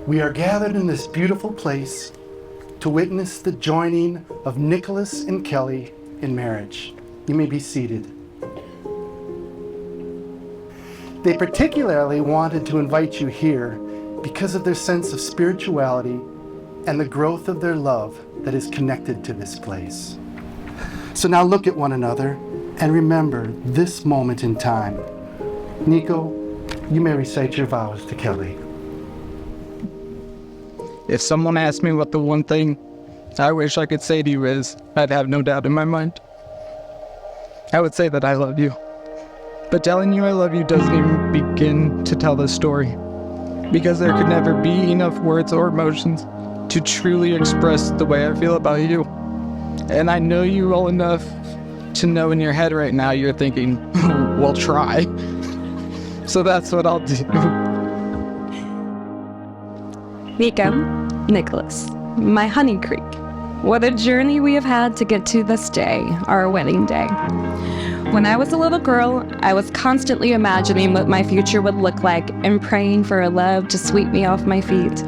We are gathered in this beautiful place to witness the joining of Nicholas and Kelly in marriage. You may be seated. They particularly wanted to invite you here because of their sense of spirituality and the growth of their love that is connected to this place. So now look at one another and remember this moment in time. Nico, you may recite your vows to Kelly. If someone asked me what the one thing I wish I could say to you is, I'd have no doubt in my mind. I would say that I love you. But telling you I love you doesn't even begin to tell the story, because there could never be enough words or emotions to truly express the way I feel about you. And I know you well enough to know in your head right now you're thinking, well, try. So that's what I'll do. Nico, Nicholas, my honey creek. What a journey we have had to get to this day, our wedding day. When I was a little girl, I was constantly imagining what my future would look like and praying for a love to sweep me off my feet.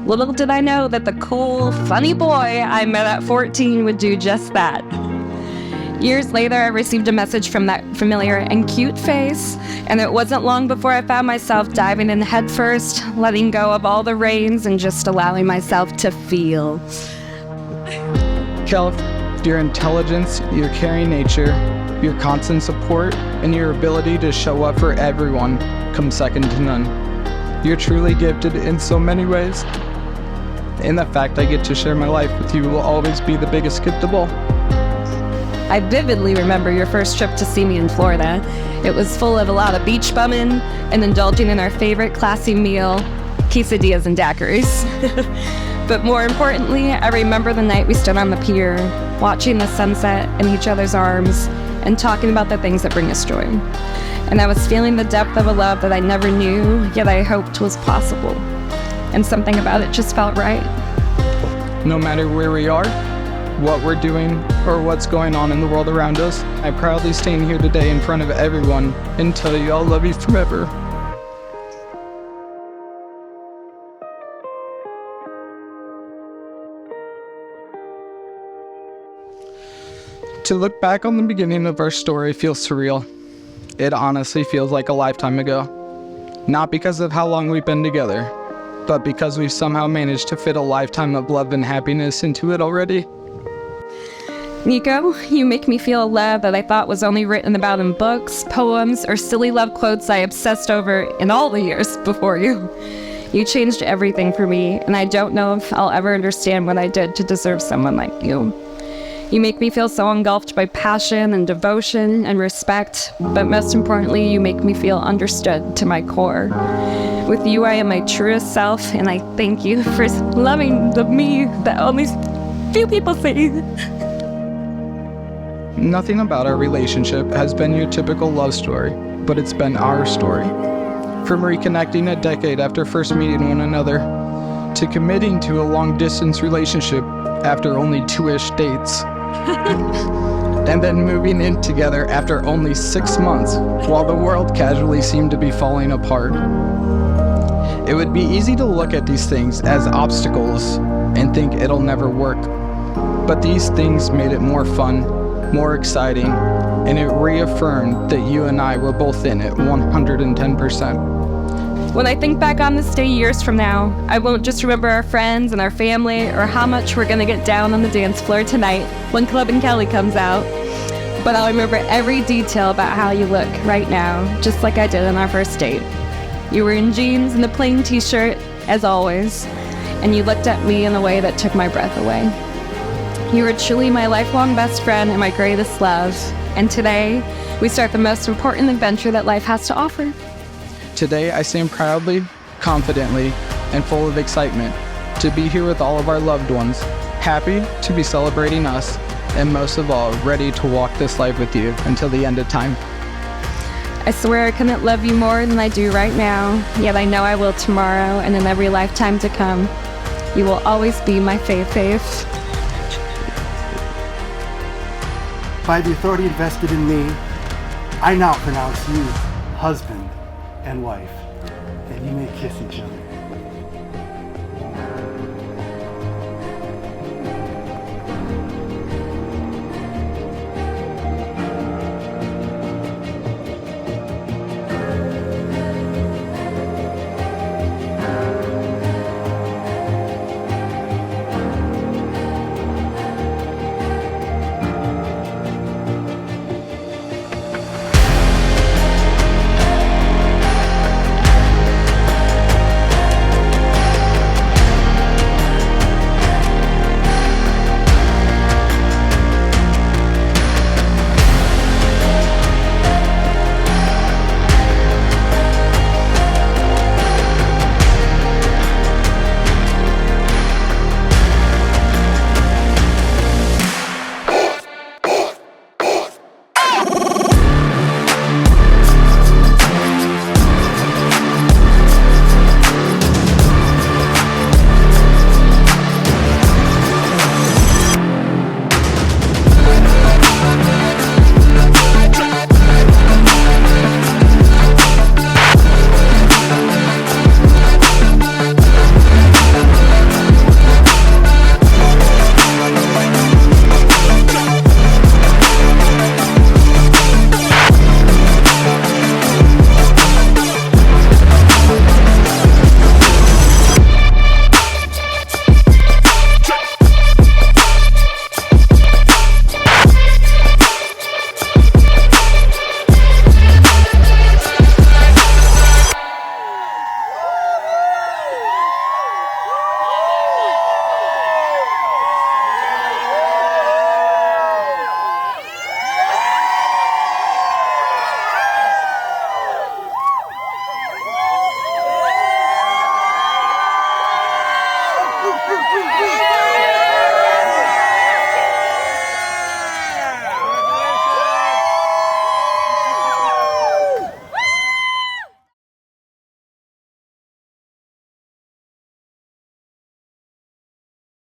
Little did I know that the cool, funny boy I met at 14 would do just that. Years later, I received a message from that familiar and cute face, and it wasn't long before I found myself diving in headfirst, letting go of all the reins and just allowing myself to feel. Kel, your intelligence, your caring nature, your constant support, and your ability to show up for everyone come second to none. You're truly gifted in so many ways, and the fact I get to share my life with you will always be the biggest gift of all. I vividly remember your first trip to see me in Florida. It was full of a lot of beach bumming and indulging in our favorite classy meal, quesadillas and daiquiris. But more importantly, I remember the night we stood on the pier, watching the sunset in each other's arms and talking about the things that bring us joy. And I was feeling the depth of a love that I never knew, yet I hoped was possible. And something about it just felt right. No matter where we are, what we're doing, or what's going on in the world around us, I proudly stand here today in front of everyone and tell you I'll love you forever. To look back on the beginning of our story feels surreal. It honestly feels like a lifetime ago. Not because of how long we've been together, but because we've somehow managed to fit a lifetime of love and happiness into it already. Nico, you make me feel a love that I thought was only written about in books, poems, or silly love quotes I obsessed over in all the years before you. You changed everything for me, and I don't know if I'll ever understand what I did to deserve someone like you. You make me feel so engulfed by passion and devotion and respect, but most importantly, you make me feel understood to my core. With you, I am my truest self, and I thank you for loving the me that only few people see. Nothing about our relationship has been your typical love story, but it's been our story. From reconnecting a decade after first meeting one another, to committing to a long-distance relationship after only 2-ish dates, and then moving in together after only 6 months while the world casually seemed to be falling apart. It would be easy to look at these things as obstacles and think it'll never work, but these things made it more fun, more exciting, and it reaffirmed that you and I were both in it 110%. When I think back on this day years from now, I won't just remember our friends and our family or how much we're gonna get down on the dance floor tonight when Club and Kelly comes out, but I'll remember every detail about how you look right now, just like I did on our first date. You were in jeans and a plain t-shirt, as always, and you looked at me in a way that took my breath away. You are truly my lifelong best friend and my greatest love. And today, we start the most important adventure that life has to offer. Today, I stand proudly, confidently, and full of excitement to be here with all of our loved ones, happy to be celebrating us, and most of all, ready to walk this life with you until the end of time. I swear I couldn't love you more than I do right now, yet I know I will tomorrow and in every lifetime to come. You will always be my fave. By the authority invested in me, I now pronounce you husband and wife, and you may kiss each other.